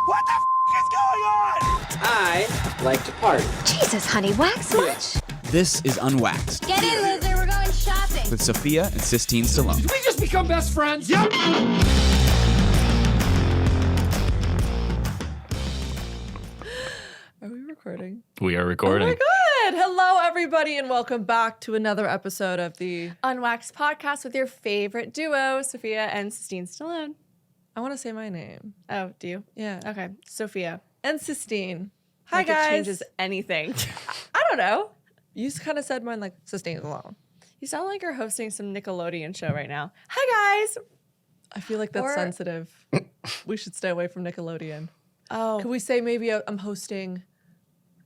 What the is going on? I like to party. Jesus, honey, wax much? This is Unwaxed Get in, loser, we're going shopping. with Sophia and Sistine Stallone. Did we just become best friends? Yep. Are we recording? We are recording. Oh my God. Hello, everybody, and welcome back to another episode of the Unwaxed podcast with your favorite duo, Sophia and Sistine Stallone. I want to say my name. Oh, do you? Yeah. Okay, Sophia. And Sistine. Hi, Like it guys. changes anything. I don't know. You kind of said mine like Sistine alone. You sound like you're hosting some Nickelodeon show right now. Hi, guys. I feel like that's Or- sensitive. We should stay away from Nickelodeon. Oh, Could we say maybe I'm hosting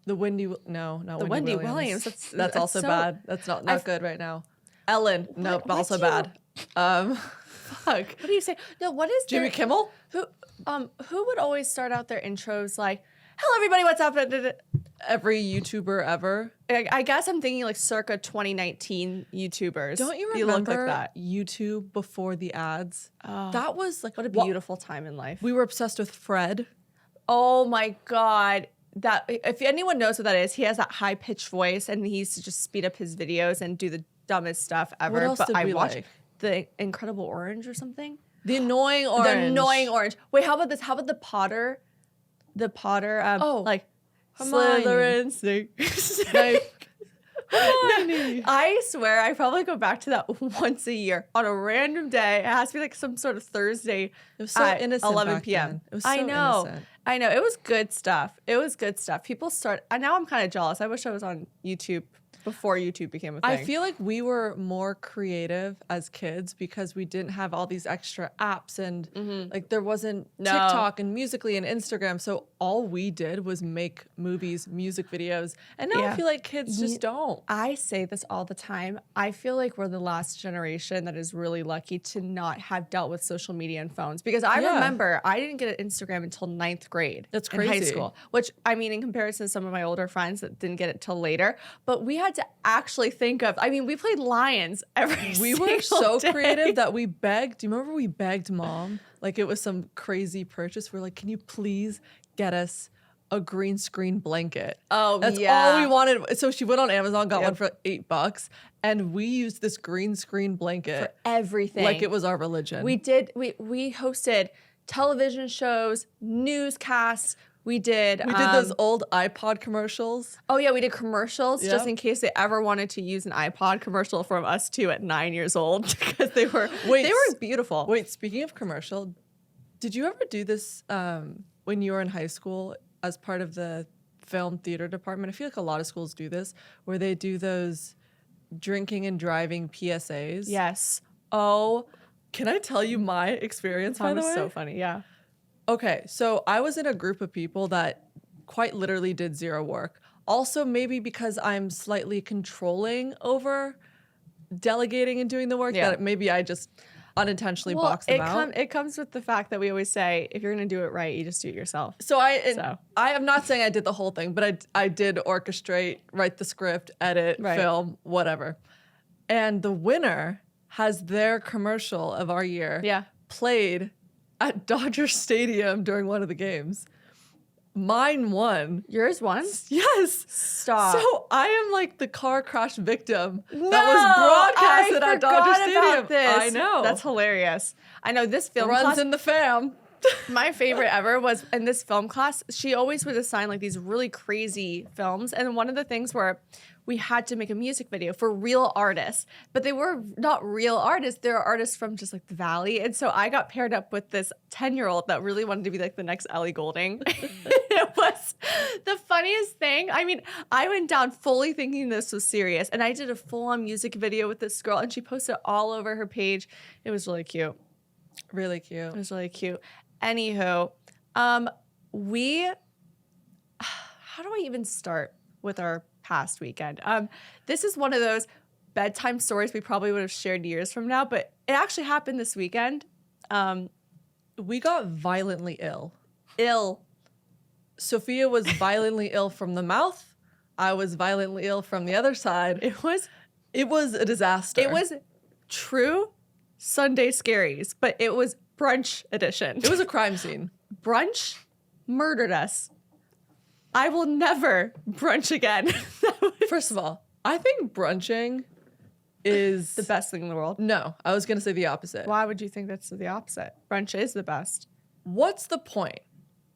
the Wendy? No, not the Wendy Wendy Williams. That's also so- bad. That's not I've- good right now. Ellen. Nope, what also do you- bad. Fuck. What do you say? No, what is Jimmy their- Kimmel? Who would always start out their intros like, "Hello, everybody, what's up?" Every YouTuber ever. I guess I'm thinking like circa 2019 YouTubers. Don't you You remember look like that. YouTube before the ads? Oh, That was like what a beautiful time in life. We were obsessed with Fred. Oh my God. That if anyone knows what that is, he has that high pitched voice and he used to just speed up his videos and do the dumbest stuff ever. What else but did I we watched like? The Incredible Orange or something. The annoying orange. The annoying orange. Wait, how about this? How about the Potter? The Potter. Like Hermione. Slytherin. Like, Hermione. I swear, I probably go back to that once a year on a random day. It has to be like some sort of Thursday. It was so at innocent 11 back p.m. then. It was so I know. innocent. I know. It was good stuff. It was good stuff. People start. Now I'm kind of jealous. I wish I was on YouTube before YouTube became a thing. I feel like we were more creative as kids because we didn't have all these extra apps and like there wasn't TikTok and Musical.ly and Instagram. So all we did was make movies, music videos. And now I Yeah. feel like kids just don't. I say this all the time. I feel like we're the last generation that is really lucky to not have dealt with social media and phones. Because I Yeah. remember I didn't get an Instagram until 9th grade. That's in high crazy. school. Which, I mean, in comparison to some of my older friends that didn't get it till later. But we had to actually think of, we played Lions every We were single so day. creative that we begged. Do you remember we begged mom? Like it was some crazy purchase. We're like, can you please get us a green screen blanket? Oh, That's yeah. all we wanted. So she went on Amazon, got Yep. one for $8, and we used this green screen blanket Everything. like it was our religion. We hosted television shows, newscasts. We did those old iPod commercials. Oh yeah, we did commercials just Yep. in case they ever wanted to use an iPod commercial from us two at 9 years old because they were beautiful. Wait, speaking of commercial, did you ever do this when you were in high school as part of the film theater department? I feel like a lot of schools do this, where they do those drinking and driving PSAs. Yes. Oh, Can I tell you my experience, by that the was way? so funny. Yeah. Okay, so I was in a group of people that quite literally did zero work. Also, maybe because I'm slightly controlling over delegating and doing the work, Yeah. that maybe I just unintentionally box them out. It comes with the fact that we always say if you're gonna do it right, you just do it yourself. So I So. am not saying I did the whole thing, but I did orchestrate, write the script, edit, Right. film, whatever. And the winner has their commercial of our year Yeah. played at Dodger Stadium during one of the games. Mine won. Yours won? Yes. Stop. So I am like the car crash victim that No, was broadcasted I at Dodger forgot Stadium. about this. I know. That's hilarious. I know this film runs class, in the fam. my favorite ever was in this film class. She always would assign like these really crazy films. And one of the things where we had to make a music video for real artists, but they were not real artists. They were artists from just like the Valley. And so I got paired up with this 10-year-old that really wanted to be like the next Ellie Goulding. It was the funniest thing. I mean, I went down fully thinking this was serious. And I did a full-on music video with this girl and she posted it all over her page. It was really cute. Really cute. It was really cute. Anywho, how do I even start with our past weekend? This is one of those bedtime stories we probably would have shared years from now, but it actually happened this weekend. We got violently ill. Sophia was violently ill from the mouth. I was violently ill from the other side. It was a disaster. It was true Sunday scaries, but it was brunch edition. It was a crime scene. Brunch murdered us. I will never brunch again. First of all, I think brunching is The best thing in the world. No, I was gonna say the opposite. Why would you think that's the opposite? Brunch is the best. What's the point?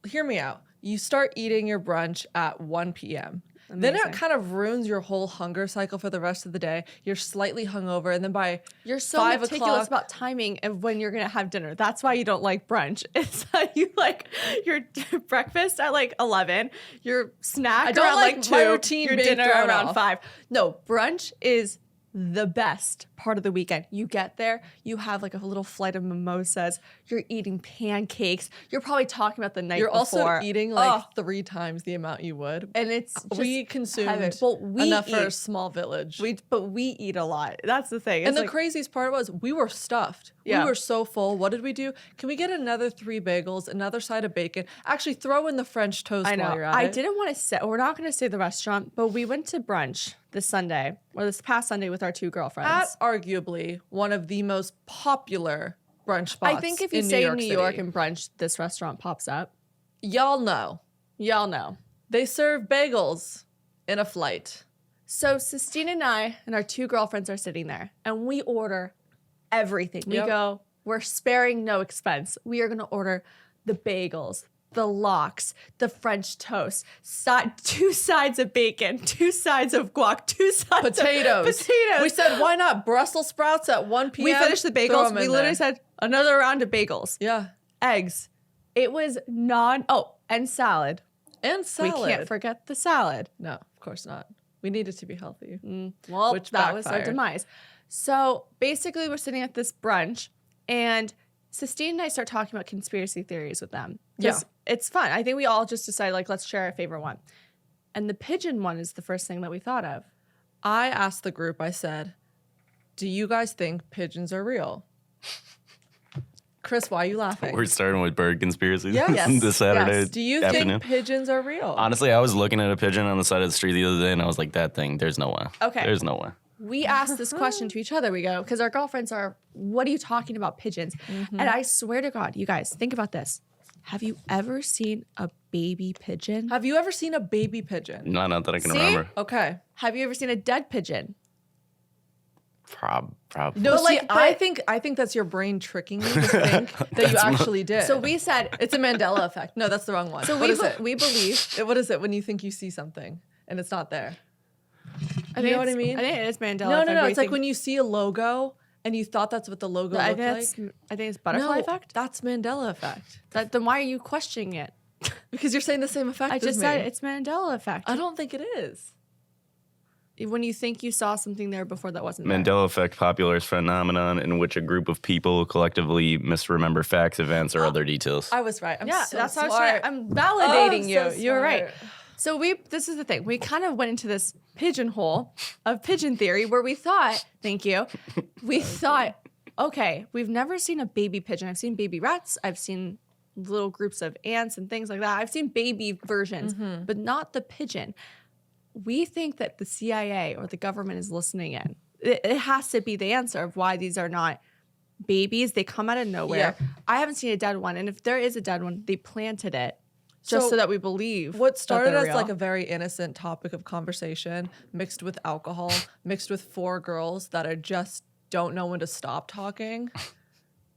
Hear me out. You start eating your brunch at 1 p.m. Then Amazing. it kind of ruins your whole hunger cycle for the rest of the day. You're slightly hungover, and then by You're so 5 meticulous o'clock, about timing of when you're gonna have dinner. That's why you don't like brunch. It's that you like your breakfast at like 11, your snack I don't around like like my 2, routine your being dinner thrown around off. 5. No, brunch is the best part of the weekend. You get there, you have like a little flight of mimosas, you're eating pancakes, you're probably talking about the night you're before. also eating like 3 times the amount you would. and it's just We consumed heaven. Well, we enough for a eat. small village. But we eat a lot. That's the thing. And It's the like, craziest part was we were stuffed. Yeah. We were so full. What did we do? Can we get another 3 bagels, another side of bacon? Actually, throw in the French toast I know. while you're at I it. didn't want to say, we're not going to say the restaurant, but we went to brunch this Sunday, or this past Sunday with our 2 girlfriends. At arguably one of the most popular brunch spots. I think if you in say New York City. and brunch, this restaurant pops up. Y'all know Y'all know. they serve bagels in a flight. So Sistine and I and our 2 girlfriends are sitting there, and we order everything. We Yep. go, we're sparing no expense. We are going to order the bagels, the lox, the French toast, 2 sides of bacon, 2 sides of guac, 2 sides Potatoes. of potatoes. We said, why not Brussels sprouts at 1 p.m.? We finished the Throw bagels. 'em We in literally there. said another round of bagels, yeah. eggs. It was and salad. And salad. We can't forget the salad. No, of course not. We need it to be healthy. Well, Which that was our backfired. demise. So basically, we're sitting at this brunch, and Sistine and I start talking about conspiracy theories with them. 'Cause it's fun. I think we all just decided, like, let's share our favorite one. And the pigeon one is the first thing that we thought of. I asked the group, I said, do you guys think pigeons are real? Chris, why are you laughing? We're starting with bird conspiracies Yes. this Saturday Yes. Do you afternoon. think pigeons are real? Honestly, I was looking at a pigeon on the side of the street the other day, and I was like, "That thing, there's no way. Okay. There's no way." We asked this question to each other. We go, because our girlfriends are, what are you talking about pigeons? And I swear to God, you guys, think about this. Have you ever seen a baby pigeon? Have you ever seen a baby pigeon? Not that I can See? remember. Okay. Have you ever seen a dead pigeon? Probably. No, But see, like, I think that's your brain tricking you to think that you actually did. So we said, it's a Mandela effect. No, that's the wrong one. so What we, is it? we believe. What is it when you think you see something and it's not there? I You know what I it's- mean? I think it is Mandela. No, effect, no, where no. you It's like think- when you see a logo and you thought that's what the logo I looked think like. I think it's butterfly No, effect. That's Mandela effect. Then why are you questioning it? Because you're saying the same effect I as just me. said it's Mandela effect. I don't think it is. When you think you saw something there before that wasn't there. Mandela effect, popular phenomenon in which a group of people collectively misremember facts, events, or other details. I was right. I'm Yeah, so that's how smart. I'm validating Oh, I'm so you. You're right. smart. So this is the thing. We kind of went into this pigeonhole of pigeon theory where we thought, thank you, we thought, okay, we've never seen a baby pigeon. I've seen baby rats. I've seen little groups of ants and things like that. I've seen baby versions, but not the pigeon. We think that the CIA or the government is listening in. It has to be the answer of why these are not babies. They come out of nowhere. Yeah. I haven't seen a dead one. And if there is a dead one, they planted it just so that we believe What that started they're as real. like a very innocent topic of conversation, mixed with alcohol, mixed with 4 girls that are just don't know when to stop talking.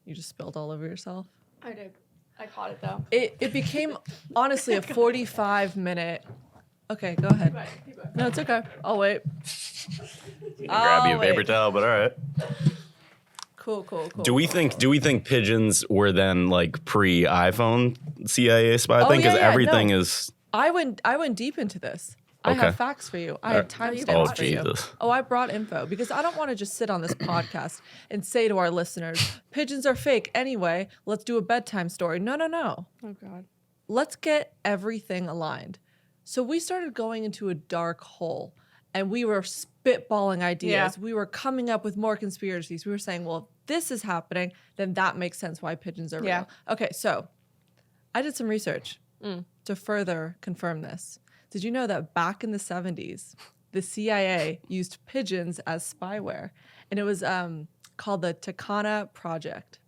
You just spilled all over yourself. I did. I caught it though. It became honestly a 45-minute. Okay, go ahead. No, it's okay. I'll wait. Grab you a paper wait. towel, but all right. Cool. Do we think pigeons were then like pre-iPhone CIA spy Oh, thing? Because yeah, yeah, everything no. is. I went deep into this. I Okay. have facts for you. I have timestamps Oh, for you. Jesus. Oh, I brought info because I don't want to just sit on this podcast and say to our listeners, pigeons are fake anyway. Let's do a bedtime story. No. Oh God. Let's get everything aligned. So we started going into a dark hole and we were spitballing ideas. Yeah. We were coming up with more conspiracies. We were saying, well, if this is happening, then that makes sense why pigeons are real. Yeah. Okay, so I did some research to further confirm this. Did you know that back in the 70s, the CIA used pigeons as spyware? And it was called the Takana Project,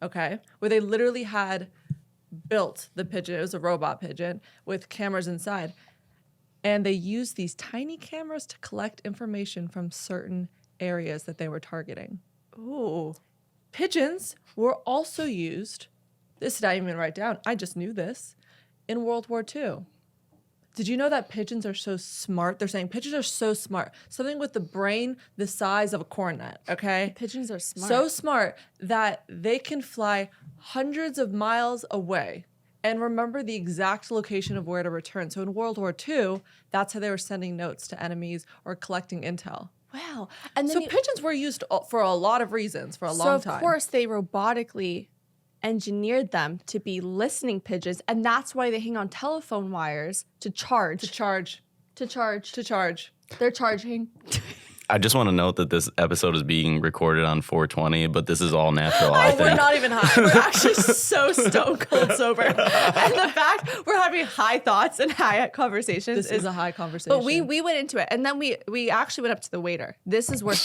okay? Where they literally had built the pigeon. It was a robot pigeon with cameras inside. And they used these tiny cameras to collect information from certain areas that they were targeting. Ooh. Pigeons were also used, this did I even write down, I just knew this, in World War II. Did you know that pigeons are so smart? They're saying pigeons are so smart. Something with the brain the size of a cornet, okay? Pigeons are smart. So smart that they can fly hundreds of miles away and remember the exact location of where to return. So in World War II, that's how they were sending notes to enemies or collecting intel. Wow. And then So pigeons were used for a lot of reasons for a long time. So of course they robotically engineered them to be listening pigeons, and that's why they hang on telephone wires to charge. To charge. They're charging. I just want to note that this episode is being recorded on 420, but this is all natural, I Oh, we're think. not even high. We're actually so stone cold sober. And the fact we're having high thoughts and high conversations This is a high conversation. But we went into it, and then we actually went up to the waiter. This is where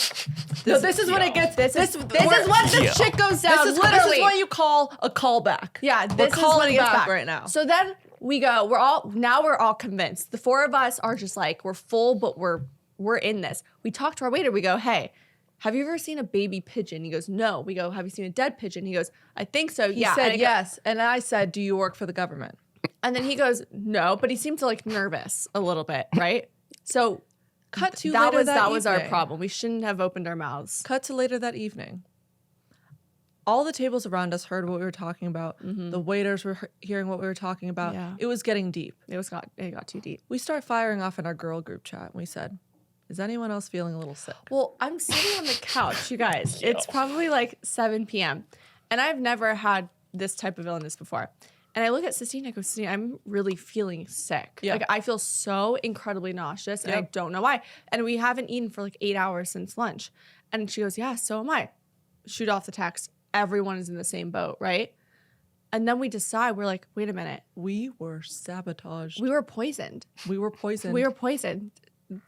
this is when it gets. this is what the shit goes down. This is literally. what you call a callback. Yeah, We're this is calling what it gets back back right now. So then we go. We're all convinced. The four of us are just like we're full, but we're in this. We talk to our waiter. We go, hey, have you ever seen a baby pigeon? He goes, no. We go, have you seen a dead pigeon? He goes, I think so. He yeah. said and I go- yes, and I said, do you work for the government? And then he goes, no, but he seemed to like nervous a little bit, right? So Cut to that later that was our evening. problem. We shouldn't have opened our mouths. Cut to later that evening. All the tables around us heard what we were talking about. The waiters were hearing what we were talking about. Yeah. It was getting deep. It got too deep. We start firing off in our girl group chat, and we said, is anyone else feeling a little sick? Well, I'm sitting on the couch, you guys. It's probably like 7 p.m. And I've never had this type of illness before. And I look at Sistine, I go, Sistine, I'm really feeling sick. Yeah. Like I feel so incredibly nauseous and I Yep. don't know why. And we haven't eaten for like 8 hours since lunch. And she goes, yeah, so am I. Shoot off the text. Everyone is in the same boat, right? And then we decide, we're like, wait a minute. We were sabotaged. We were poisoned. We were poisoned. We were poisoned.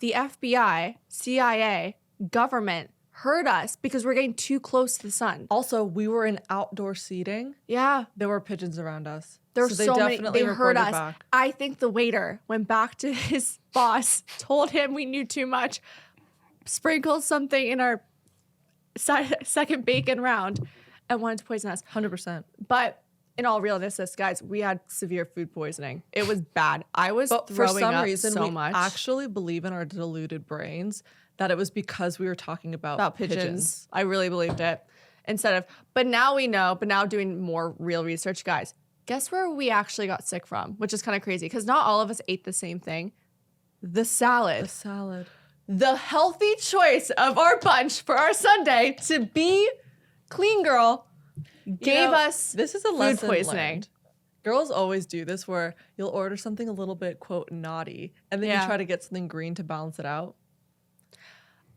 The FBI, CIA, government heard us because we're getting too close to the sun. Also, we were in outdoor seating. Yeah. There were pigeons around us. There were they so many. definitely They heard reported us. back. I think the waiter went back to his boss, told him we knew too much, sprinkled something in our second bacon round, and wanted to poison us. 100%. But in all realness, guys, we had severe food poisoning. It was bad. I was But for throwing some up reason, so we much. actually believe in our deluded brains that it was because we were talking about pigeons. I really believed it. But now we know, but now doing more real research, guys, guess where we actually got sick from, which is kind of crazy because not all of us ate the same thing. The salad. The salad. The healthy choice of our bunch for our Sunday to be clean girl gave us this is a food lesson poisoning. learned. Girls always do this where you'll order something a little bit, quote, naughty, and then Yeah. you try to get something green to balance it out.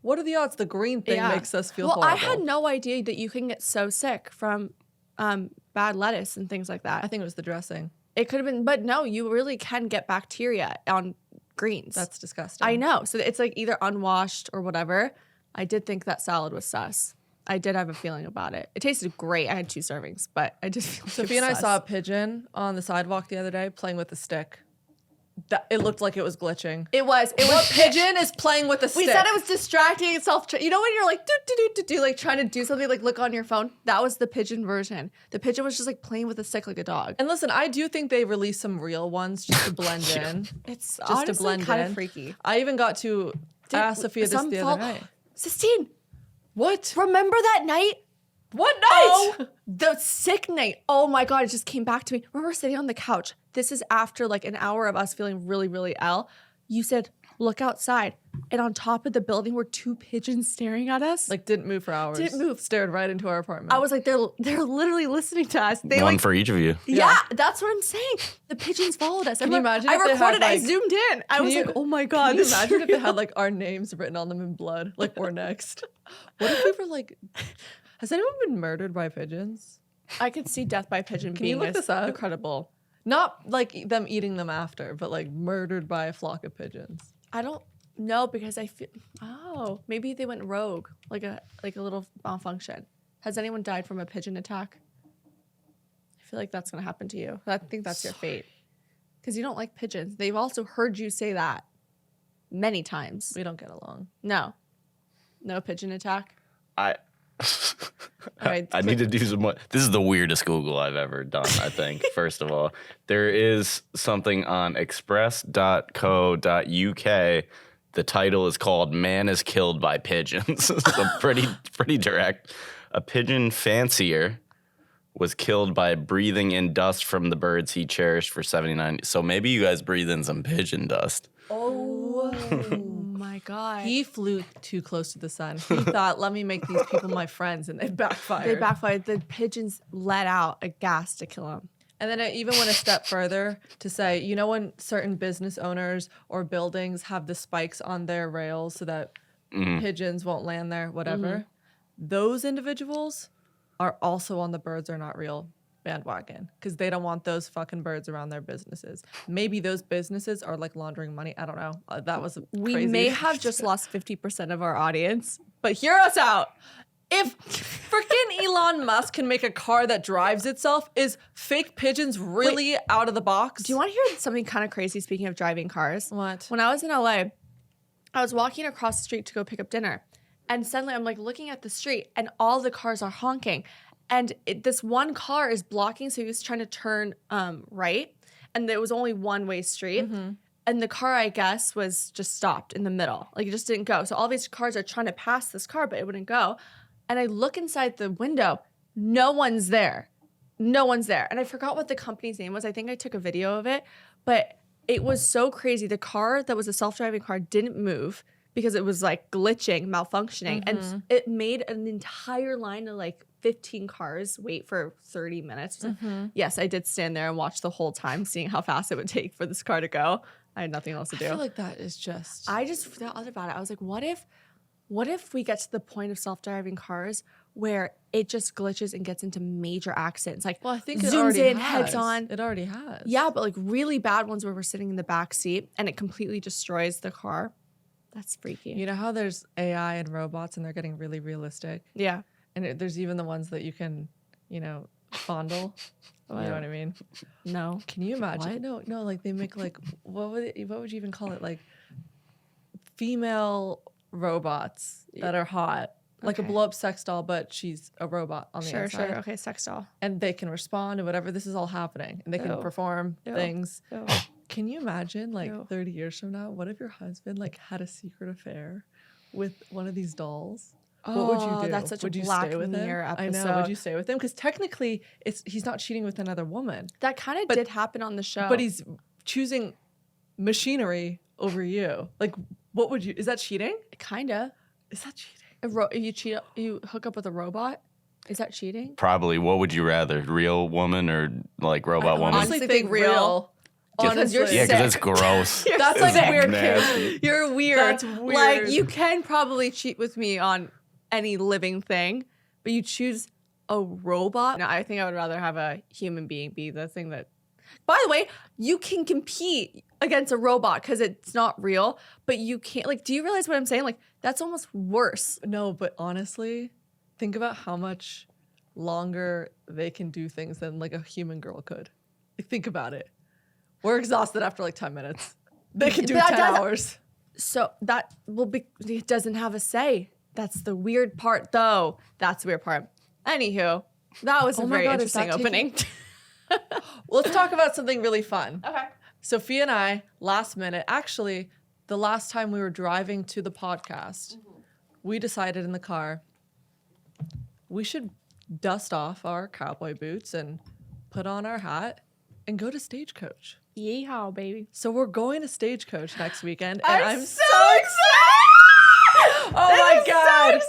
What are the odds the green thing Yeah. makes us feel well, horrible? I had no idea that you can get so sick from bad lettuce and things like that. I think it was the dressing. It could have been, but no, you really can get bacteria on greens. That's disgusting. I know. So it's like either unwashed or whatever. I did think that salad was sus. I did have a feeling about it. It tasted great. I had 2 servings, but I did feel Sophie and I saw a pigeon on the sidewalk the other day playing with a stick. It looked like it was glitching. It was. What pigeon is playing with a stick? We said it was distracting itself. You know when you're like do like trying to do something like look on your phone. That was the pigeon version. The pigeon was just like playing with a stick like a dog. And listen, I do think they released some real ones just to blend in. It's Just honestly to blend kind in. of freaky. I even got to ask Sophia this Some the fall- other night. Sistine, What? remember that night? What night? Oh, the sick night. Oh my God, it just came back to me. Remember sitting on the couch. This is after like an hour of us feeling really, really ill. You said, look outside. And on top of the building were 2 pigeons staring at us. Like didn't move for hours. Didn't move. Stared right into our apartment. I was like, they're literally listening to us. They One like, for each of you. yeah, that's what I'm saying. The pigeons followed us. Can you imagine I if they had, recorded, I like- zoomed in. I Can was you- like, oh my God. Can you this is imagine if they real. had like our names written on them in blood? Like we're next. What if we were like, has anyone been murdered by pigeons? I could see death by pigeon Can you being look this up? incredible. Not like them eating them after, but like murdered by a flock of pigeons. I don't know because I feel, maybe they went rogue, like a little malfunction. Has anyone died from a pigeon attack? I feel like that's going to happen to you. I think that's your fate. Because you don't like pigeons. They've also heard you say that many times. We don't get along. No pigeon attack. I right, I need to do some more. This is the weirdest Google I've ever done, I think, first of all. There is something on express.co.uk. The title is called Man is Killed by Pigeons. So pretty direct. A pigeon fancier was killed by breathing in dust from the birds he cherished for 79. So maybe you guys breathe in some pigeon dust. Oh my God. He flew too close to the sun. He thought, let me make these people my friends, and they backfired. They backfired. The pigeons let out a gas to kill him. And then I even went a step further to say, you know, when certain business owners or buildings have the spikes on their rails so that pigeons won't land there, whatever, those individuals are also on the birds are not real bandwagon because they don't want those fucking birds around their businesses. Maybe those businesses are like laundering money. I don't know. That was We crazy. may have just lost 50% of our audience, but hear us out. If freaking Elon Musk can make a car that drives itself, is fake pigeons really out of the box? Do you want to hear something kind of crazy speaking of driving cars? What? When I was in LA, I was walking across the street to go pick up dinner. And suddenly I'm like looking at the street and all the cars are honking. And this one car is blocking. So he was trying to turn right. And there was only one-way street. And the car, I guess, was just stopped in the middle. Like it just didn't go. So all these cars are trying to pass this car, but it wouldn't go. And I look inside the window. No one's there. No one's there. And I forgot what the company's name was. I think I took a video of it. But it was so crazy. The car that was a self-driving car didn't move because it was like glitching, malfunctioning. And it made an entire line of like 15 cars wait for 30 minutes. Yes, I did stand there and watch the whole time, seeing how fast it would take for this car to go. I had nothing else to do. I feel like that is just... I just thought about it. I was like, what if we get to the point of self-driving cars where it just glitches and gets into major accidents? Like, Well, I think it zooms already in, has. heads on. It already has. Yeah, but like really bad ones where we're sitting in the back seat and it completely destroys the car. That's freaky. You know how there's AI and robots and they're getting really realistic? Yeah. And there's even the ones that you can, you know, fondle. You know what I mean? No. Can you imagine? No, like they make like, what would you even call it? Like female robots that are hot. Like a Okay. blow-up sex doll, but she's a robot on the Sure, inside. sure. Okay, sex doll. And they can respond to whatever. This is all happening. And they can Ew. perform Ew. things. Ew. Can you imagine, like, Ew. 30 years from now, what if your husband, like, had a secret affair with one of these dolls? What would you do? That's such would a you Black stay with Mirror him? episode. I know. Would you stay with him? Because technically, he's not cheating with another woman. That kind of did happen on the show. But he's choosing machinery over you. Like, what would you... Is that cheating? Kinda. Is that cheating? You hook up with a robot? Is that cheating? Probably. What would you rather? Real woman or like robot woman? honestly think real. Honestly. you're Yeah, because sick. it's gross. That's like It's weird, nasty. kid. You're weird. That's Like weird. you can probably cheat with me on any living thing, but you choose a robot. No, I think I would rather have a human being be the thing that. By the way, you can compete against a robot because it's not real, but you can't. Like, do you realize what I'm saying? Like, that's almost worse. No, but honestly, think about how much longer they can do things than like a human girl could. Like, think about it. We're exhausted after like 10 minutes. They can do But that 10 doesn't- hours. So that will be. It doesn't have a say. That's the weird part, though. That's the weird part. Anywho, that was a Oh my very God, is that interesting opening. Let's talk about something really fun. Okay. Sophia and I, last minute, actually, the last time we were driving to the podcast, we decided in the car we should dust off our cowboy boots and put on our hat and go to Stagecoach. Yeehaw, baby. So we're going to Stagecoach next weekend, and I'm so excited! Oh my God.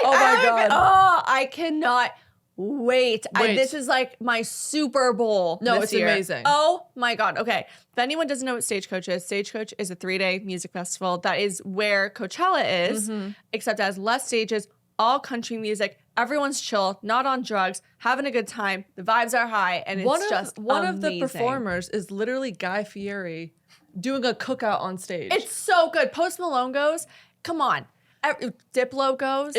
Oh my God. Oh, I cannot wait. Wait. This is like my Super Bowl. No, this it's year. amazing. Oh my God. Okay. If anyone doesn't know what Stagecoach is a 3-day music festival. That is where Coachella is, except it has less stages, all country music. Everyone's chill, not on drugs, having a good time. The vibes are high, and it's one of the amazing. performers is literally Guy Fieri doing a cookout on stage. It's so good. Post Malone goes, come on. Diplo goes.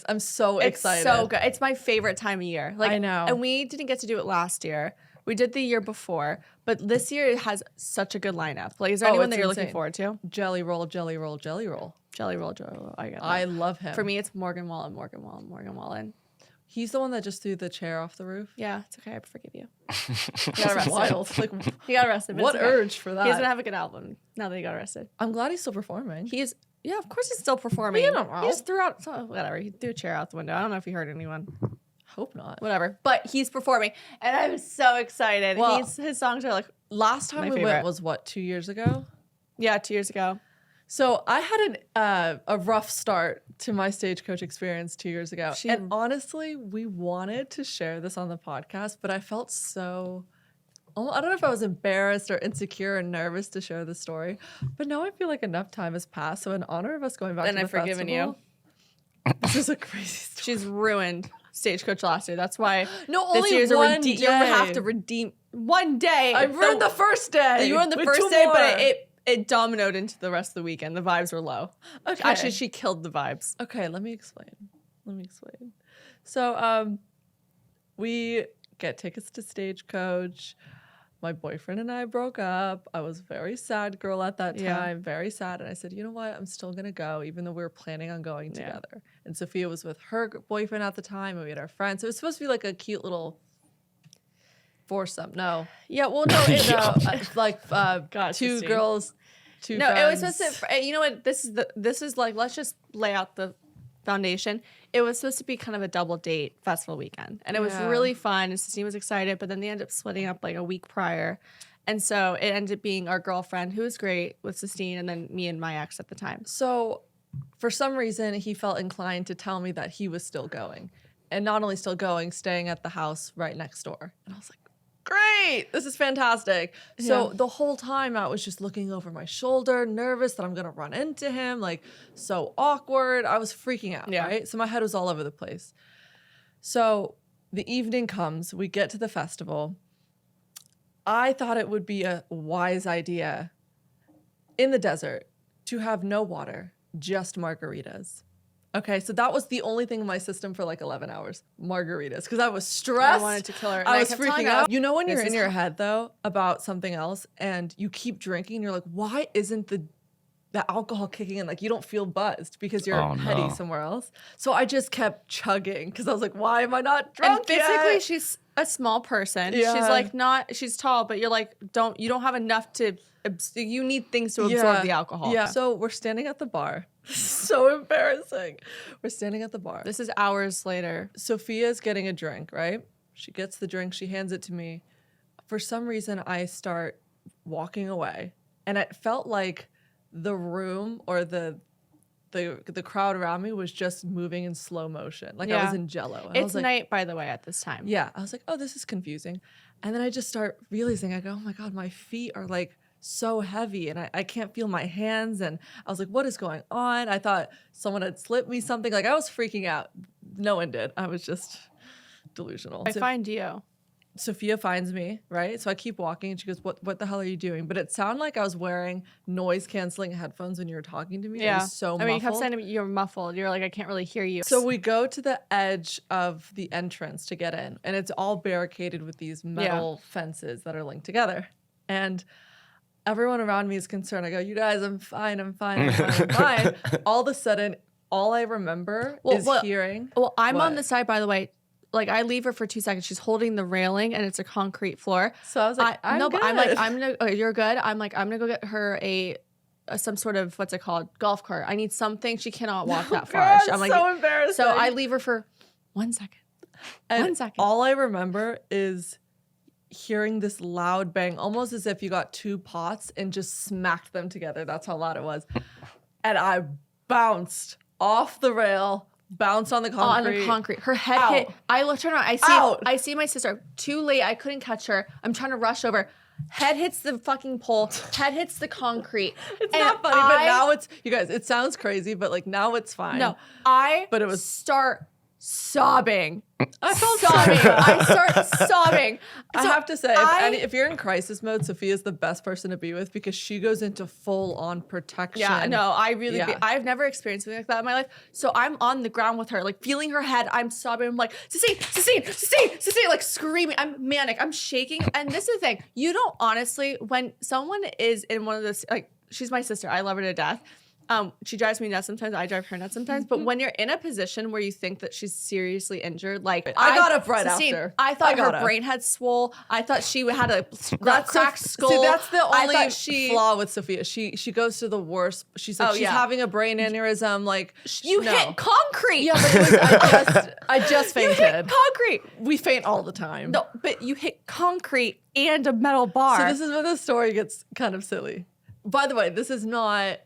I'm so It's excited. so good. It's my favorite time of year. Like, I know. And we didn't get to do it last year. We did the year before, but this year it has such a good lineup. Like, is there anyone it's that you're looking insane. forward to? Jelly roll, jelly roll, jelly roll. Jelly Roll, Jelly Roll. I get that. I love him. For me, it's Morgan Wallen. He's the one that just threw the chair off the roof. Yeah, it's okay. I forgive you. He got arrested. Wild. Like, He got arrested. But what it's okay. urge for that? He's gonna have a good album now that he got arrested. I'm glad he's still performing. Yeah, of course he's still performing. You don't know. He just threw out whatever. He threw a chair out the window. I don't know if he hurt anyone. Hope not. Whatever. But he's performing, and I'm so excited. Well, His songs are like Last time my we favorite. went was what, 2 years ago? 2 years ago. So I had a rough start to my Stagecoach experience 2 years ago. And honestly, we wanted to share this on the podcast, but I felt so, I don't know if I was embarrassed or insecure and nervous to share the story. But now I feel like enough time has passed. So in honor of us going back to the I've forgiven festival, this is a crazy story. She's ruined Stagecoach last year. That's why No, this only year's one you have to redeem one day. I ruined the first day. You ruined the with first 2 day, more. but it dominoed into the rest of the weekend. The vibes were low. Okay. Actually, she killed the vibes. Okay, let me explain. So, we get tickets to Stagecoach. My boyfriend and I broke up. I was very sad girl at that time, Yeah. very sad. And I said, you know what? I'm still going to go, even though we were planning on going together. And Sophia was with her boyfriend at the time, and we had our friends. So it was supposed to be like a cute little foursome. No. Yeah, well, no, God, two Sistine. girls, two No, friends. it was supposed to. You know what? This is like, let's just lay out the foundation. It was supposed to be kind of a double date festival weekend, and it was Yeah. really fun. And Sistine was excited, but then they ended up splitting up like a week prior, and so it ended up being our girlfriend, who was great with Sistine, and then me and my ex at the time. So, for some reason, he felt inclined to tell me that he was still going. And not only still going, staying at the house right next door. And I was like, great, this is fantastic. So, the whole time I was just looking over my shoulder, nervous that I'm going to run into him, like so awkward. I was freaking out, right? So, my head was all over the place. So, the evening comes, we get to the festival. I thought it would be a wise idea in the desert to have no water, just margaritas. Okay, so that was the only thing in my system for like 11 hours, margaritas, because I was stressed. I wanted to kill her. And I was kept telling freaking her, out. You know when you're this in is your head though about something else and you keep drinking and you're like, why isn't the alcohol kicking in? Like you don't feel buzzed because you're heady somewhere else. So I just kept chugging because I was like, why am I not drunk And physically, yet? she's a small person. Yeah. She's like she's tall, but you're like, you don't have enough to, you need things to absorb the alcohol. Yeah. So we're standing at the bar. So embarrassing. We're standing at the bar. This is hours later. Sophia's getting a drink, right? She gets the drink, she hands it to me. For some reason, I start walking away. And it felt like the room or the crowd around me was just moving in slow motion. Like I was in Jello. And I It's was like, night, by the way, at this time. yeah. I was like, oh, this is confusing. And then I just start realizing, I go, oh my God, my feet are like so heavy and I can't feel my hands. And I was like, what is going on? I thought someone had slipped me something. Like I was freaking out. No one did. I was just delusional. I find you. Sophia finds me, right? So I keep walking and she goes, what the hell are you doing? But it sounded like I was wearing noise canceling headphones when you were talking to me. It was so muffled. I mean, you kept saying to me, you're muffled. You're like, I can't really hear you. So we go to the edge of the entrance to get in, and it's all barricaded with these metal fences that are linked together. And everyone around me is concerned. I go, you guys, I'm fine. All of a sudden, all I remember is hearing. Well, I'm on the side, by the way. Like I leave her for 2 seconds. She's holding the railing and it's a concrete floor. So I was like, I'm no, good. but I'm like, you're good. I'm like, I'm gonna go get her a some sort of, what's it called? Golf cart. I need something. She cannot walk that far. God, I'm like, so embarrassing. So I leave her for 1 second. And 1 second. All I remember is hearing this loud bang, almost as if you got two pots and just smacked them together. That's how loud it was. And I bounced off the rail, bounced on the concrete. On the concrete. Her head hit. I looked around. I see my sister. Too late. I couldn't catch her. I'm trying to rush over. Head hits the fucking pole. Head hits the concrete. It's not funny, but now it's, you guys, it sounds crazy, but like now it's fine. No, but it was start sobbing. I felt sobbing. I start sobbing. I So have to say, I- if you're in crisis mode, Sophia's the best person to be with because she goes into full on protection. Yeah, no, I really, Yeah. I've never experienced something like that in my life. So I'm on the ground with her, like feeling her head. I'm sobbing. I'm like, Sistine, like screaming. I'm manic. I'm shaking. And this is the thing. You don't honestly, when someone is in one of those, like, she's my sister. I love her to death. She drives me nuts sometimes. I drive her nuts sometimes. But when you're in a position where you think that she's seriously injured, like I got up right Sistine, after. I thought I got her up. brain had swole. I thought she had a That's cracked skull. See, that's the I only thought she flaw with Sophia. She goes to the worst. She's like, Oh, she's yeah. having a brain aneurysm. Like, you no. hit concrete. Yeah, but it was, I just you fainted. hit concrete. We faint all the time. No, but you hit concrete and a metal bar. So this is where the story gets kind of silly. By the way, this is not.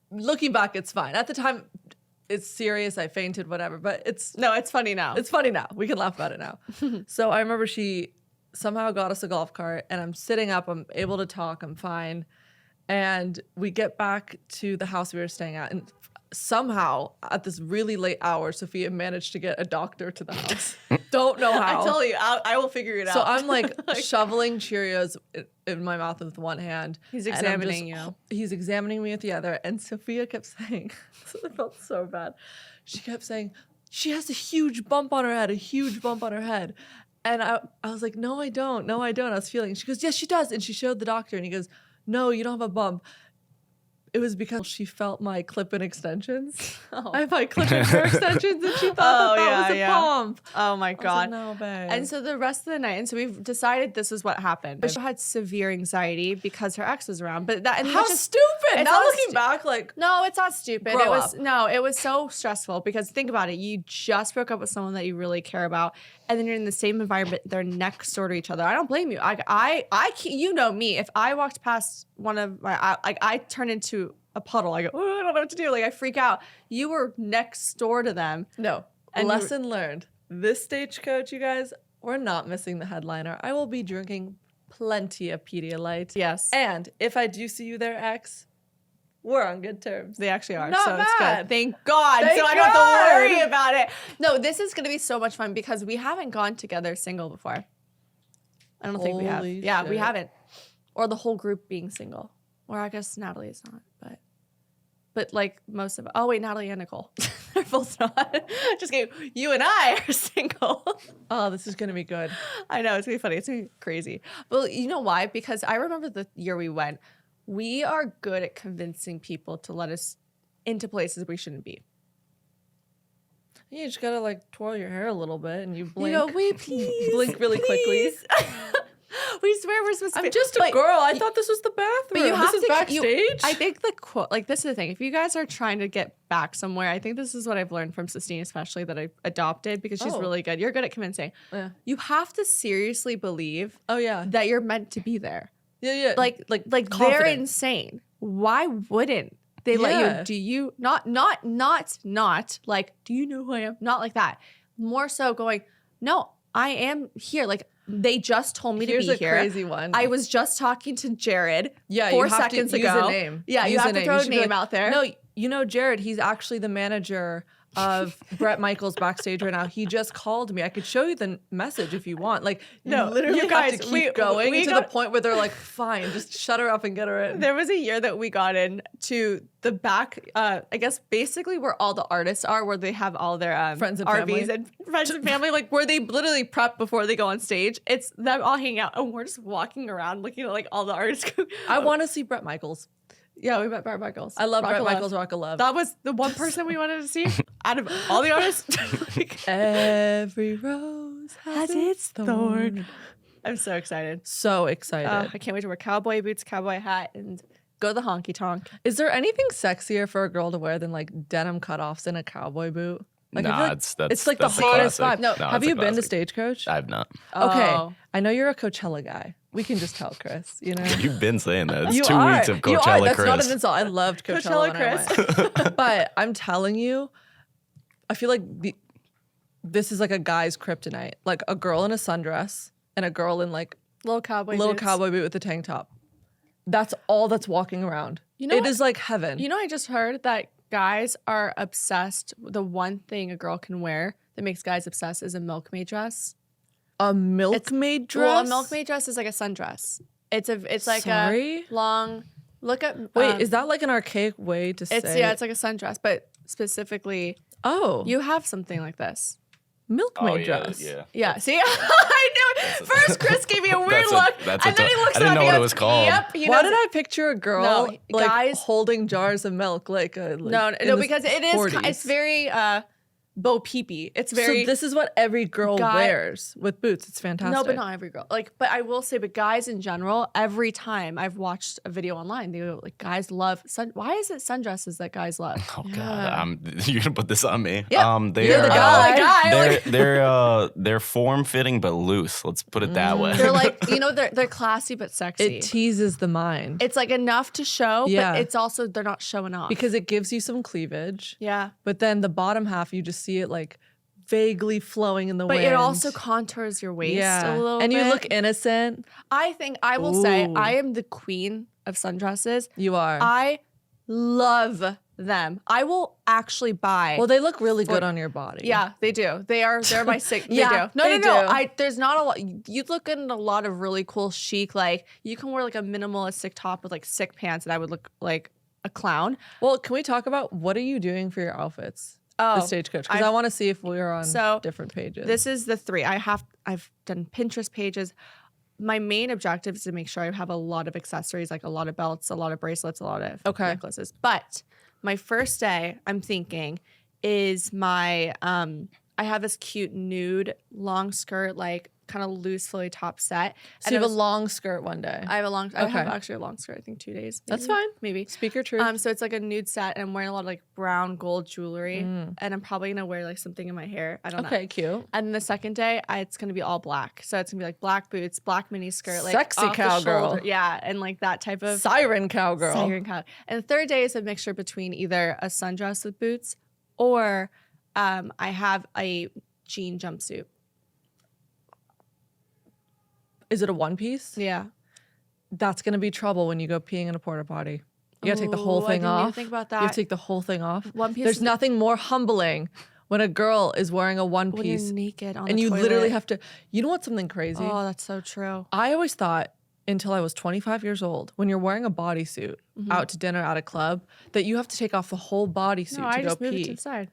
Looking back, it's fine. At the time, it's serious. I fainted, whatever. But it's funny now. It's funny now. We can laugh about it now. So I remember she somehow got us a golf cart, and I'm sitting up. I'm able to talk. I'm fine. And we get back to the house we were staying at, and somehow at this really late hour, Sophia managed to get a doctor to the house. Don't know how. I tell you, I will figure it out. So I'm like shoveling Cheerios in my mouth with one hand. He's and I'm examining you. He's examining me with the other. And Sophia kept saying, I felt so bad. She kept saying, she has a huge bump on her head, a huge bump on her head. And I was like, no, I don't. No, I don't. I was feeling. She goes, yes, she does. And she showed the doctor and he goes, no, you don't have a bump. It was because she felt my clip-in extensions. I have my clip-in hair extensions, and she thought that was a bump. Oh my I was God. like, no, babe. And so the rest of the night, and so we've decided this is what happened. But she had severe anxiety because her ex was around. But that and how which is- stupid! it's Now not looking back, like No, it's not stupid. Grow It was up. it was so stressful because think about it. You just broke up with someone that you really care about, and then you're in the same environment. They're next door to each other. I don't blame you. I can't, you know me. If I walked past one of my, I turn into a puddle. I go, oh, I don't know what to do. Like I freak out. You were next door to them. no. And Lesson learned. This Stagecoach, you guys, we're not missing the headliner. I will be drinking plenty of Pedialyte. Yes. And if I do see you there, ex, we're on good terms. They actually are. Not so it's bad. good. Thank God. Thank so I don't have to God. worry about it. No, this is going to be so much fun because we haven't gone together single before. I don't think we have. Holy Yeah, we shit. haven't. Or the whole group being single. Or I guess Natalie is not, but like most of oh wait, Natalie and Nicole. They're both not. Just kidding. You and I are single. Oh, this is going to be good. I know, it's gonna be funny. It's gonna be crazy. Well, you know why? Because I remember the year we went. We are good at convincing people to let us into places we shouldn't be. You just got to like twirl your hair a little bit and you blink. You go, we please. Blink really quickly. We swear we're supposed to be. I'm just a But- girl. I thought this was the bathroom. But you have this to is backstage. I think the quote, like this is the thing. If you guys are trying to get back somewhere, I think this is what I've learned from Sistine, especially that I adopted because she's Oh. really good. You're good at convincing. Yeah. You have to seriously believe Oh yeah. that you're meant to be there. Yeah. Like they're confident. insane. Why wouldn't they let Yeah. you? Do you not like? Do you know who I am? Not like that. More so going. No, I am here. Like they just told me Here's to be a here. crazy one. I was just talking to Jared. Yeah, 4 you have seconds to ago. use a name. Yeah, you Use have to throw You a should be name like, out there. No, you know Jared. He's actually the manager of Brett Michaels backstage right now. He just called me. I could show you the message if you want. Like, No, you literally you have guys, to keep we going to got- the point where they're like, fine, just shut her up and get her in. There was a year that we got in to the back, I guess basically where all the artists are, where they have all their Friends and RVs family. and friends and family, like where they literally prep before they go on stage. It's them all hanging out, and we're just walking around looking at like all the artists. I want to see Brett Michaels. Yeah, we met Brett Michaels. I love Rock Brett of Love. Michaels, Rock of Love. That was the one person we wanted to see out of all the artists. Every rose has its thorn. I'm so excited. So excited. I can't wait to wear cowboy boots, cowboy hat, and go to the honky tonk. Is there anything sexier for a girl to wear than like denim cutoffs and a cowboy boot? Like, I Nah, feel like that's it's like the that's a hottest classic. vibe. No, have it's a you been to classic. Stagecoach? I've not. Okay, Oh. I know you're a Coachella guy. We can just tell Chris, you know. You've been saying that. It's You 2 are. weeks of You are. Coachella That's not Chris. an insult. I loved Coachella, Coachella when I went. But I'm telling you, I feel like this is like a guy's kryptonite. Like a girl in a sundress and a girl in like Little cowboy little boots. cowboy boot with a tank top. That's all that's walking around. You know it what? is like heaven. You know, I just heard that guys are obsessed. The one thing a girl can wear that makes guys obsessed is a milkmaid dress. A milkmaid dress? Well, a milkmaid dress is like a sundress. It's like Sorry? a long. Look up. Wait, is that like an archaic way to say? It's like a sundress, but specifically, Oh, you have something like this. milkmaid dress. Yeah. Yeah. See, I knew it. First, Chris gave me a weird look, and then he looks I didn't up know and what he it goes, was called. Yep. He Why knows did I picture a girl No, like guys- holding jars of milk No, because it is. 40s. It's very Bo Peepy. It's very. So this is what every girl wears with boots. It's fantastic. No, but not every girl. But I will say, but guys in general, every time I've watched a video online, they go like, guys love why is it sundresses that guys love? Oh God, you're gonna put this on me. Yeah. They're, You're the guy. they're form fitting but loose. Let's put it that way. They're like, they're classy but sexy. It teases the mind It's like enough to show, Yeah. but it's also they're not showing off. because it gives you some cleavage. yeah. But then the bottom half, you just see it like vaguely flowing in the But wind. it also contours your waist yeah, a little and bit. you look innocent. I will say, Ooh. I am the queen of sundresses. You are. I love them. I will actually buy. well, they look really good on your body. Yeah, they do. They're my sick. Yeah, they do. No, they no, no. do. There's not a lot. You look in a lot of really cool chic. Like you can wear like a minimalistic top with like sick pants, and I would look like a clown. Well, can we talk about what are you doing for your outfits? Oh, The Stagecoach, because I want to see if we're on different pages. This is the 3. I've done Pinterest pages. My main objective is to make sure I have a lot of accessories, like a lot of belts, a lot of bracelets, a lot of necklaces. But my first day, I'm thinking, is my I have this cute nude long skirt, like kind of loose flowy top set. so you have a long skirt one day. I have Okay. actually a long skirt. I think 2 days. That's maybe. fine. Maybe. Speak your truth. So it's like a nude set, and I'm wearing a lot of like brown gold jewelry, and I'm probably gonna wear like something in my hair. I don't know. Okay, cute. And then the second day, it's gonna be all black. So it's gonna be like black boots, black mini skirt, like Sexy off the cowgirl. shoulder. Yeah, and like that type of Siren cowgirl. siren cow. And the third day is a mixture between either a sundress with boots or I have a jean jumpsuit. Is it a one piece? Yeah. That's gonna be trouble when you go peeing in a porta potty. You gotta take the whole Ooh, I thing didn't even off. think about You have that. to take the whole thing off. One piece There's is- nothing more humbling when a girl is wearing a one When piece you're naked on and the you toilet. literally have to. You know what's something crazy? Oh, that's so true. I always thought until I was 25 years old, when you're wearing a bodysuit out to dinner at a club, that you have to take off the whole bodysuit No, to I go just moved it to pee. the side.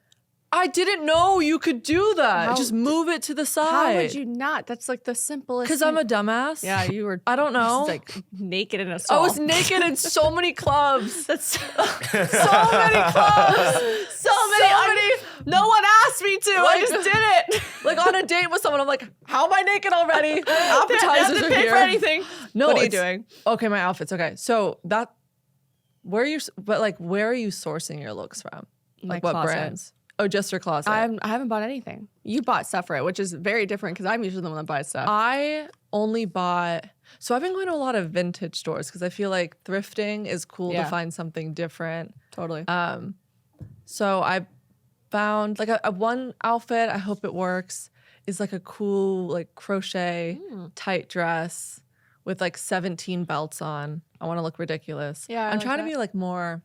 I didn't know you could do that. How Just move it to the side. How would you not? That's like the simplest. Because I'm a thing. dumbass. Yeah, you were. I don't know. Just like naked in a I stall. was naked in so many clubs. That's So many clubs. So many. No one asked me to. I just did it. Like on a date with someone, I'm like, how am I naked already? Appetizers to are pay here. for anything. No, What are you it's- doing? Okay, my outfits. Okay, so where are you sourcing your looks from? My Like what closet. brands? Oh, just your closet. I haven't bought anything. You bought stuff for it, which is very different because I'm usually the one that buys stuff. I only bought. So I've been going to a lot of vintage stores because I feel like thrifting is cool Yeah. to find something different. Totally. So I found like a one outfit. I hope it works. Is like a cool like crochet tight dress with like 17 belts on. I want to look ridiculous. Yeah, I I'm like trying to that. be like more.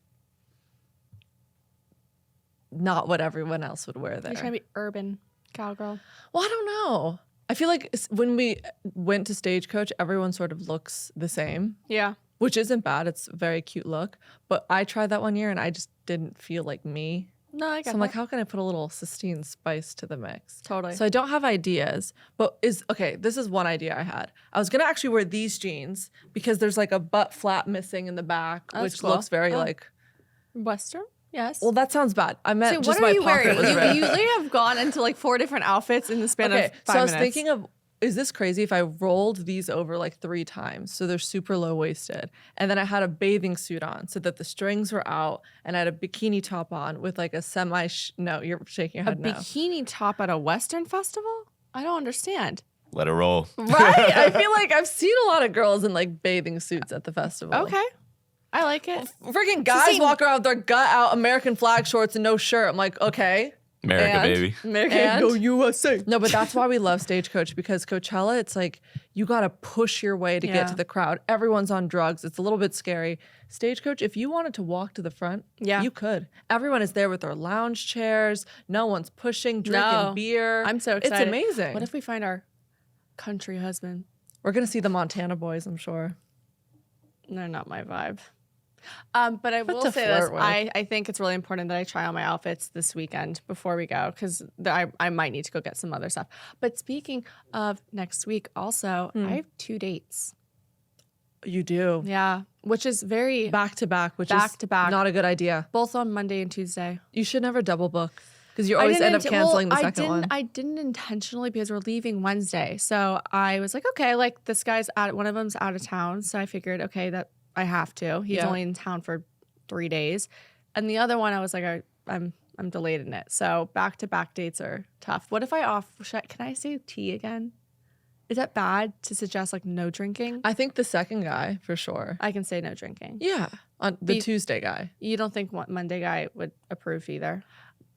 Not what everyone else would wear there. You're trying to be urban cowgirl. Well, I don't know. I feel like when we went to Stagecoach, everyone sort of looks the same, Yeah. which isn't bad. It's a very cute look. But I tried that one year and I just didn't feel like me. No, I So got I'm like, that. how can I put a little Sistine spice to the mix? Totally. So I don't have ideas, but this is one idea I had. I was gonna actually wear these jeans because there's like a butt flap missing in the back, That's which cool. looks very Oh. like. Western? Yes. Well, that sounds bad. I meant so just what are my you pocket wearing? was You red. usually have gone into like 4 different outfits in the span Okay, of 5 so I was minutes. thinking of, is this crazy if I rolled these over like 3 times so they're super low waisted, and then I had a bathing suit on so that the strings were out, and I had a bikini top on with like a no, you're shaking your a head no. bikini top at a Western festival? I don't understand. Let it roll. Right? I feel like I've seen a lot of girls in like bathing suits at the festival. Okay. I like it. Freaking guys Sistine- walk around with their gut out American flag shorts and no shirt. I'm like, okay. America, And- baby. American Go USA. No, but that's why we love Stagecoach, because Coachella, it's like you got to push your way to get to the crowd. Everyone's on drugs. It's a little bit scary. Stagecoach, if you wanted to walk to the front, you could. Everyone is there with their lounge chairs. No one's pushing, drinking beer. I'm so excited. It's amazing. What if we find our country husband? We're going to see the Montana boys, I'm sure. They're not my vibe. But I will to say this. flirt with. I think it's really important that I try on my outfits this weekend before we go, because I might need to go get some other stuff. But speaking of next week, also, I have 2 dates. You do. Yeah, which is very Back to back, which Back is to back. not a good idea. both on Monday and Tuesday. You should never double book because you always end up canceling the second one. I didn't intentionally, because we're leaving Wednesday. So I was like, okay, like this guy's one of them's out of town. So I figured, okay, that I have to. He's only in town for 3 days. And the other one, I was like, I'm delayed in it. So back-to-back dates are tough. What if can I say tea again? Is that bad to suggest like no drinking? I think the second guy, for sure. I can say no drinking. Yeah. On the Tuesday guy. You don't think Monday guy would approve either?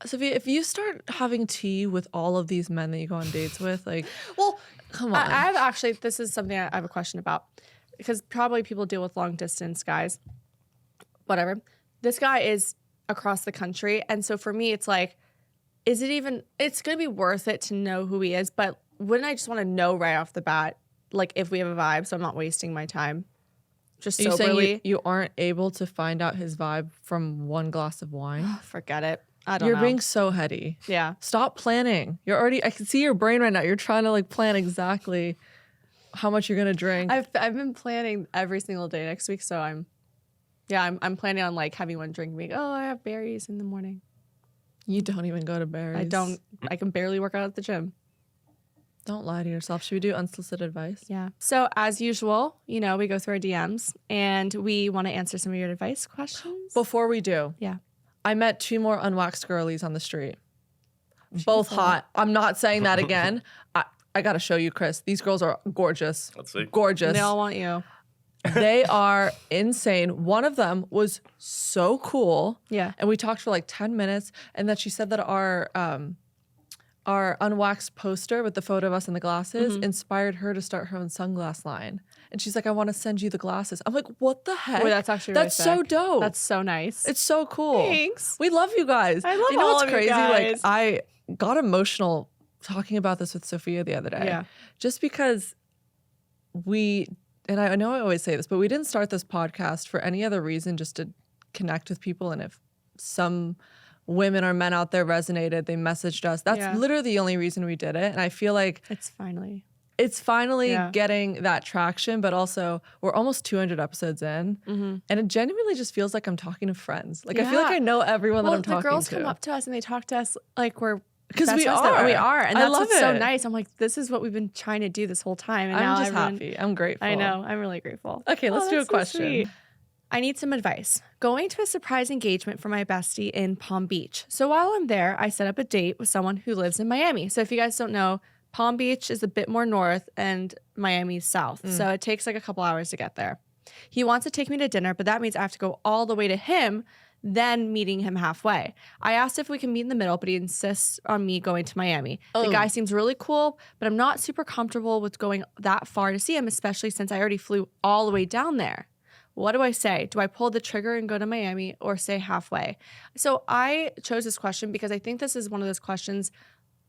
Sophia, if you start having tea with all of these men that you go on dates with, like, well, come on. I have actually, this is something I have a question about, because probably people deal with long distance guys, whatever. This guy is across the country. And so for me, it's like, it's going to be worth it to know who he is, but wouldn't I just want to know right off the bat, like if we have a vibe, so I'm not wasting my time? Just Are you soberly. saying you aren't able to find out his vibe from one glass of wine? Forget it. I don't You're know. being so heady. Yeah. Stop planning. I can see your brain right now. You're trying to like plan exactly how much you're gonna drink. I've been planning every single day next week, so I'm planning on like having one drink a week. Oh, I have berries in the morning. You don't even go to berries. I don't. I can barely work out at the gym. Don't lie to yourself. Should we do unsolicited advice? Yeah. So as usual, we go through our DMs and we want to answer some of your advice questions. Before we do, Yeah. I met 2 more unwaxed girlies on the street. Both hot. I'm not saying that again. I got to show you, Chris. These girls are gorgeous. Let's see. Gorgeous. They all want you. They are insane. One of them was so cool. Yeah. And we talked for like 10 minutes. And then she said that our unwaxed poster with the photo of us in the glasses inspired her to start her own sunglass line. And she's like, I want to send you the glasses. I'm like, what the heck? Wait, that's actually really That's so sick. dope. That's so nice. It's so cool. Thanks. We love you guys. I love you know all what's of you crazy? guys. Like I got emotional talking about this with Sophia the other day. Yeah. Just because and I know I always say this, but we didn't start this podcast for any other reason, just to connect with people. And if some women or men out there resonated, they messaged us. That's literally the only reason we did it. And I feel like It's finally getting that traction, but also we're almost 200 episodes in, and it genuinely just feels like I'm talking to friends. Like I feel like I know everyone that I'm talking to. the girls come up to us and they talk to us like we're because best we friends now. are. We are, and I that's love what's so it. nice. I'm like, this is what we've been trying to do this whole time, and now I'm just everyone, happy. I'm grateful. I know. I'm really grateful. Okay, let's do a that's so question. sweet. I need some advice. Going to a surprise engagement for my bestie in Palm Beach. So while I'm there, I set up a date with someone who lives in Miami. So if you guys don't know, Palm Beach is a bit more north and Miami's south. So it takes like a couple hours to get there. He wants to take me to dinner, but that means I have to go all the way to him, then meeting him halfway. I asked if we can meet in the middle, but he insists on me going to Miami. The guy seems really cool, but I'm not super comfortable with going that far to see him, especially since I already flew all the way down there. What do I say? Do I pull the trigger and go to Miami or stay halfway? So I chose this question because I think this is one of those questions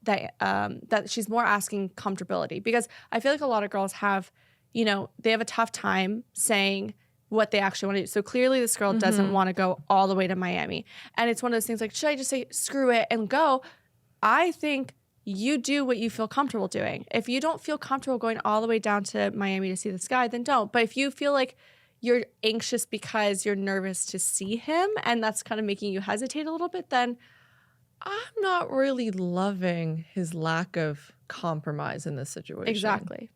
that that she's more asking comfortability, because I feel like a lot of girls have, they have a tough time saying what they actually want to do. So clearly this girl doesn't want to go all the way to Miami. And it's one of those things like, should I just say screw it and go? I think you do what you feel comfortable doing. If you don't feel comfortable going all the way down to Miami to see this guy, then don't. But if you feel like you're anxious because you're nervous to see him and that's kind of making you hesitate a little bit, then I'm not really loving his lack of compromise in this situation. exactly.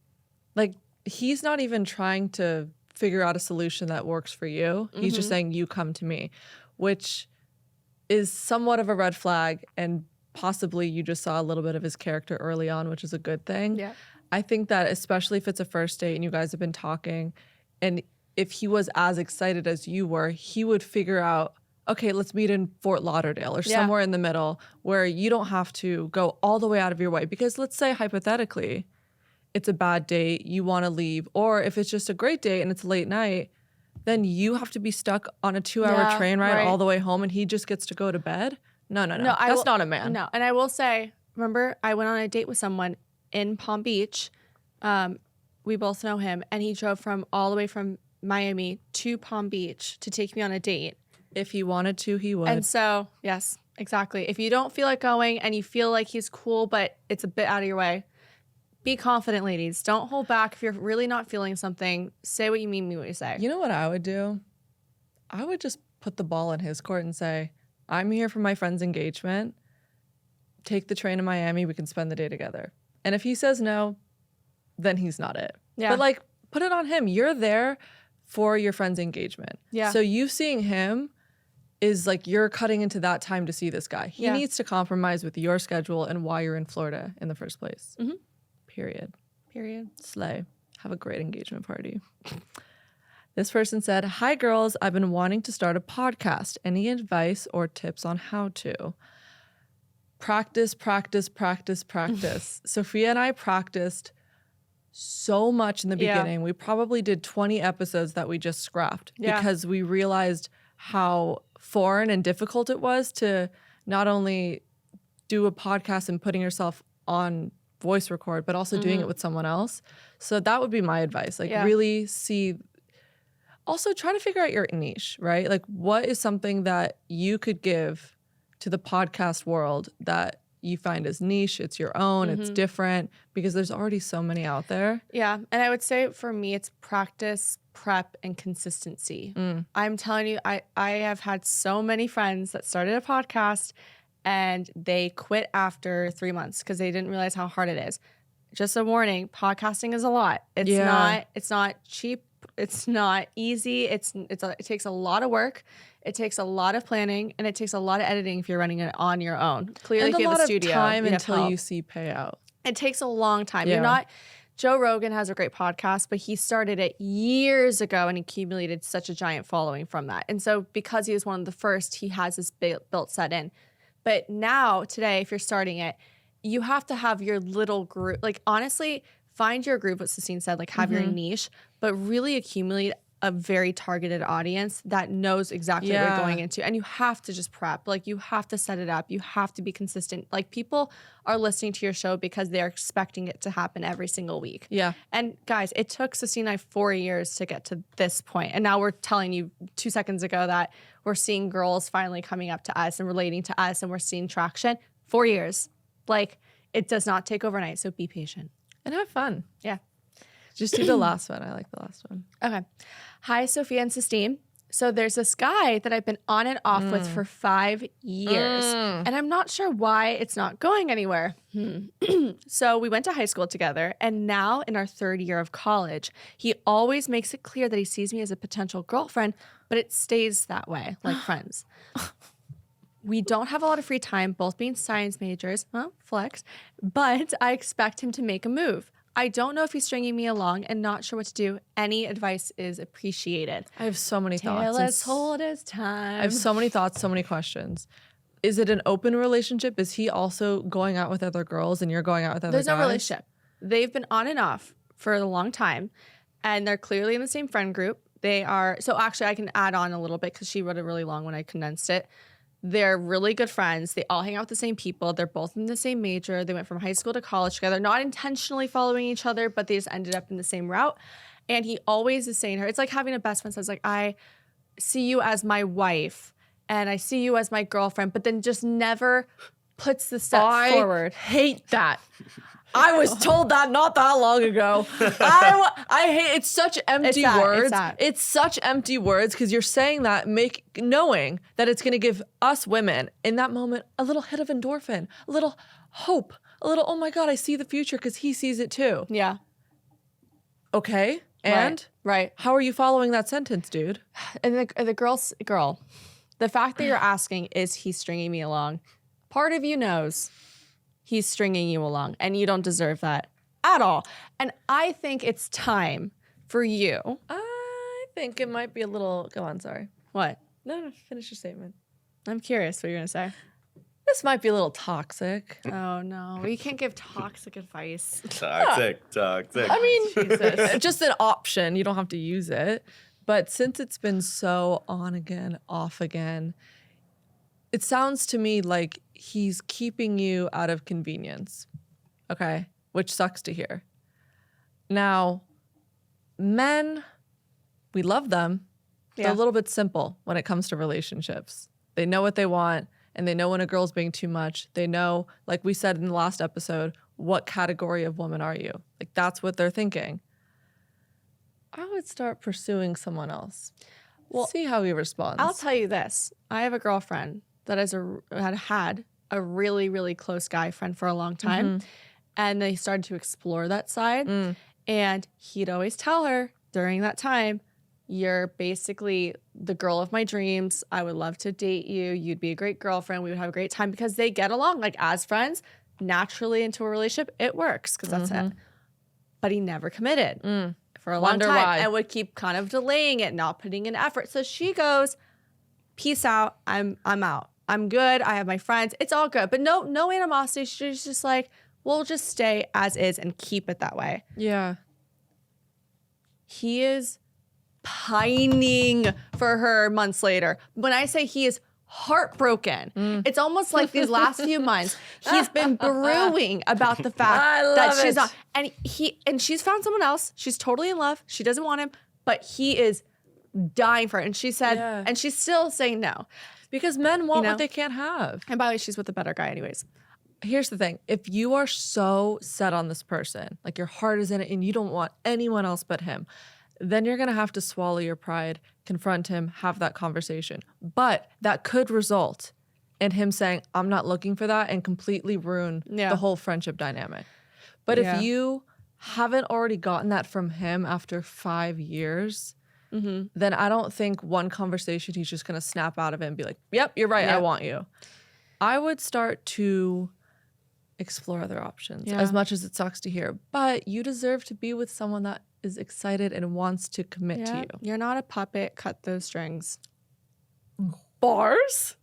Like he's not even trying to figure out a solution that works for you. He's just saying, you come to me, which is somewhat of a red flag. And possibly you just saw a little bit of his character early on, which is a good thing. Yeah. I think that especially if it's a first date and you guys have been talking, and if he was as excited as you were, he would figure out okay, let's meet in Fort Lauderdale or Yeah. somewhere in the middle where you don't have to go all the way out of your way. Because let's say hypothetically, it's a bad date, you want to leave. Or if it's just a great date and it's late night, then you have to be stuck on a 2-hour Yeah, train ride right. all the way home and he just gets to go to bed. No. I That's will- not a man. No, and I will say, remember, I went on a date with someone in Palm Beach. We both know him, and he drove from all the way from Miami to Palm Beach to take me on a date. If he wanted to, he would. And so, yes, exactly. If you don't feel like going and you feel like he's cool, but it's a bit out of your way, be confident, ladies. Don't hold back. If you're really not feeling something, say what you mean what you say. You know what I would do? I would just put the ball in his court and say, I'm here for my friend's engagement. Take the train to Miami. We can spend the day together. And if he says no, then he's not it. Yeah. But like, put it on him. You're there for your friend's engagement. Yeah. So you seeing him is like you're cutting into that time to see this guy. He Yeah. needs to compromise with your schedule and why you're in Florida in the first place. Mm-hmm. Period. Period. Slay. Have a great engagement party. This person said, "Hi girls, I've been wanting to start a podcast. Any advice or tips on how to?" Practice. Sophia and I practiced so much in the Yeah. beginning. We probably did 20 episodes that we just scrapped Yeah. because we realized how foreign and difficult it was to not only do a podcast and putting yourself on voice record, but also doing it with someone else. So that would be my advice. Like Yeah. really see, also try to figure out your niche, right? Like what is something that you could give to the podcast world that you find is niche, it's your own, it's different, because there's already so many out there. Yeah. And I would say for me, it's practice, prep, and consistency. I'm telling you, I have had so many friends that started a podcast and they quit after 3 months because they didn't realize how hard it is. Just a warning, podcasting is a lot. It's not cheap. It's not easy. It takes a lot of work. It takes a lot of planning, and it takes a lot of editing if you're running it on your own. Clearly, And if a you have lot a studio, of time you have until help. you see payout. It takes a long time. Yeah. You're not. Joe Rogan has a great podcast, but he started it years ago and accumulated such a giant following from that. And so, because he was one of the first, he has this built set in. But now, today, if you're starting it, you have to have your little group. Like, honestly, find your group, what Sistine said, like have your niche, but really accumulate a very targeted audience that knows exactly what you're going into. And you have to just prep. Like, you have to set it up. You have to be consistent. Like, people are listening to your show because they're expecting it to happen every single week. Yeah. And guys, it took Sistine and I 4 years to get to this point. And now we're telling you 2 seconds ago that we're seeing girls finally coming up to us and relating to us, and we're seeing traction. 4 years. Like, it does not take overnight. So be patient. And have fun. Yeah. Just do the last one. I like the last one. Okay. Hi, Sophia and Sistine. So there's this guy that I've been on and off with for 5 years. And I'm not sure why it's not going anywhere. So we went to high school together, and now in our 3rd year of college, he always makes it clear that he sees me as a potential girlfriend, but it stays that way, like friends. We don't have a lot of free time, both being science majors, flex, but I expect him to make a move. I don't know if he's stringing me along and not sure what to do. Any advice is appreciated. I have so many thoughts. Tale and as told as time. I have so many thoughts, so many questions. Is it an open relationship? Is he also going out with other girls and you're going out with other There's guys? no relationship. They've been on and off for a long time, and they're clearly in the same friend group. They are, so actually I can add on a little bit because she wrote it really long when I condensed it. They're really good friends. They all hang out with the same people. They're both in the same major. They went from high school to college together, not intentionally following each other, but they just ended up in the same route. And he always is saying to her, it's like having a best friend says, like, I see you as my wife and I see you as my girlfriend, but then just never puts the step forward. Hate that. I was told that not that long ago. I hate it's such empty words. It's such empty words because you're saying that knowing that it's going to give us women in that moment a little hit of endorphin, a little hope, a little, oh my God, I see the future because he sees it too. Yeah. Okay. And right. How are you following that sentence, dude? And the girl, the fact that you're asking, is he stringing me along? Part of you knows he's stringing you along, and you don't deserve that at all. And I think it's time for you. I think it might be a little, go on, sorry. What? No, finish your statement. I'm curious what you're gonna say. This might be a little toxic. Oh no, you can't give toxic advice. Toxic. I mean, Jesus. Just an option. You don't have to use it. But since it's been so on again, off again, it sounds to me like he's keeping you out of convenience. Okay? Which sucks to hear. Now, men, we love them. They're a little bit simple when it comes to relationships. They know what they want, and they know when a girl's being too much. They know, like we said in the last episode, what category of woman are you? Like, that's what they're thinking. I would start pursuing someone else. Well, see how he responds. I'll tell you this. I have a girlfriend that had a really, really close guy friend for a long time. And they started to explore that side. And he'd always tell her during that time, you're basically the girl of my dreams. I would love to date you. You'd be a great girlfriend. We would have a great time because they get along like as friends. Naturally into a relationship, it works because that's it. But he never committed for a long time and would keep kind of delaying it, not putting in effort. So she goes, peace out. I'm out. I'm good. I have my friends. It's all good. But no animosity. She's just like, we'll just stay as is and keep it that way. Yeah. He is pining for her months later. When I say he is heartbroken, it's almost like these last few months he's been brewing about the fact that she's not, and she's found someone else. She's totally in love. She doesn't want him, but he is dying for it. And she said, and she's still saying no. Because men want what they can't have. And by the way, she's with a better guy anyways. Here's the thing. If you are so set on this person, like your heart is in it and you don't want anyone else but him, then you're going to have to swallow your pride, confront him, have that conversation. But that could result in him saying, I'm not looking for that, and completely ruin the whole friendship dynamic. But if you haven't already gotten that from him after 5 years, then I don't think one conversation he's just going to snap out of it and be like, yep, you're right, I want you. I would start to explore other options, as much as it sucks to hear. But you deserve to be with someone that is excited and wants to commit to you. You're not a puppet. Cut those strings. Bars?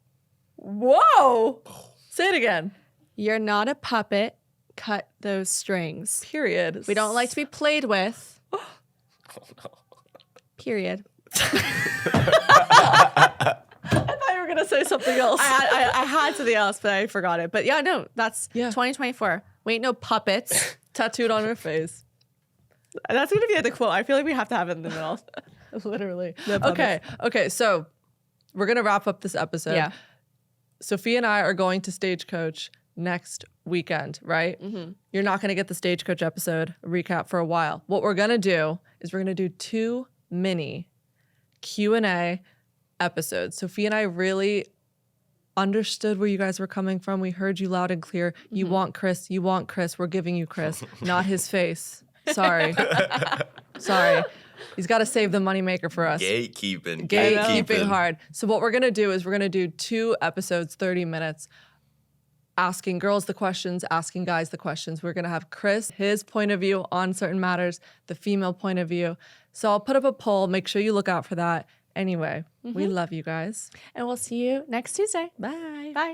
Whoa! Say it again. You're not a puppet. Cut those strings. Period. We don't like to be played with. Oh, no. Period. I thought you were gonna say something else. I had something else, but I forgot it. But yeah, no, that's 2024. We ain't no puppets. Tattooed on her face. That's gonna be the quote. I feel like we have to have it in the middle. Literally. Okay. So we're gonna wrap up this episode. Yeah. Sophia and I are going to Stagecoach next weekend, right? You're not gonna get the Stagecoach episode recap for a while. What we're gonna do is we're gonna do 2 mini Q&A episodes. Sophia and I really understood where you guys were coming from. We heard you loud and clear. You want Chris. You want Chris. We're giving you Chris, not his face. Sorry. Sorry. He's got to save the moneymaker for us. Gatekeeping hard. So what we're going to do is we're going to do 2 episodes, 30 minutes, asking girls the questions, asking guys the questions. We're going to have Chris, his point of view on certain matters, the female point of view. So I'll put up a poll. Make sure you look out for that. Anyway, we love you guys. And we'll see you next Tuesday. Bye. Bye.